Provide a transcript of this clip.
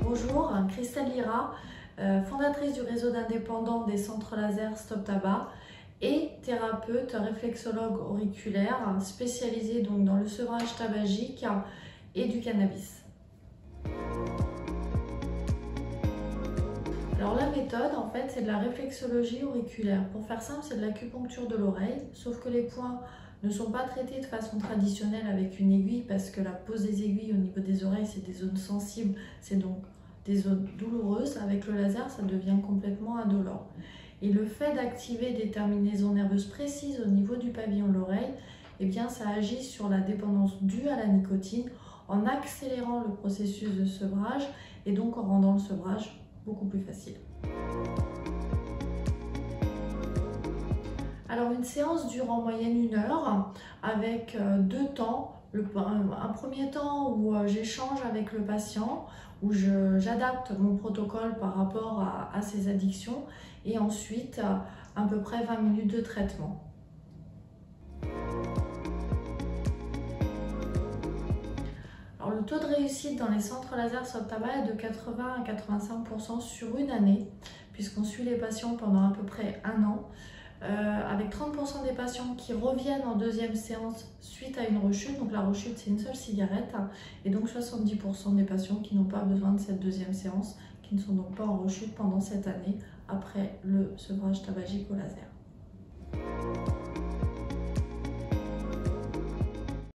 Bonjour, Christelle Lira, fondatrice du réseau d'indépendants des centres laser Stop Tabac et thérapeute réflexologue auriculaire spécialisée donc dans le sevrage tabagique et du cannabis. Alors la méthode en fait c'est de la réflexologie auriculaire. Pour faire simple, c'est de l'acupuncture de l'oreille, sauf que les points ne sont pas traités de façon traditionnelle avec une aiguille parce que la pose des aiguilles au niveau des oreilles c'est des zones sensibles, c'est donc des zones douloureuses. Avec le laser ça devient complètement indolore. Et le fait d'activer des terminaisons nerveuses précises au niveau du pavillon de l'oreille, eh bien ça agit sur la dépendance due à la nicotine en accélérant le processus de sevrage et donc en rendant le sevrage beaucoup plus facile. Alors une séance dure en moyenne 1 heure avec 2 temps. Un premier temps où j'échange avec le patient, où j'adapte mon protocole par rapport à ses addictions et ensuite à peu près 20 minutes de traitement. Alors, le taux de réussite dans les centres laser Stop Tabac est de 80 à 85% sur une année, puisqu'on suit les patients pendant à peu près 1 an, avec 30% des patients qui reviennent en deuxième séance suite à une rechute. Donc la rechute c'est une seule cigarette, et donc 70% des patients qui n'ont pas besoin de cette deuxième séance, qui ne sont donc pas en rechute pendant cette année après le sevrage tabagique au laser.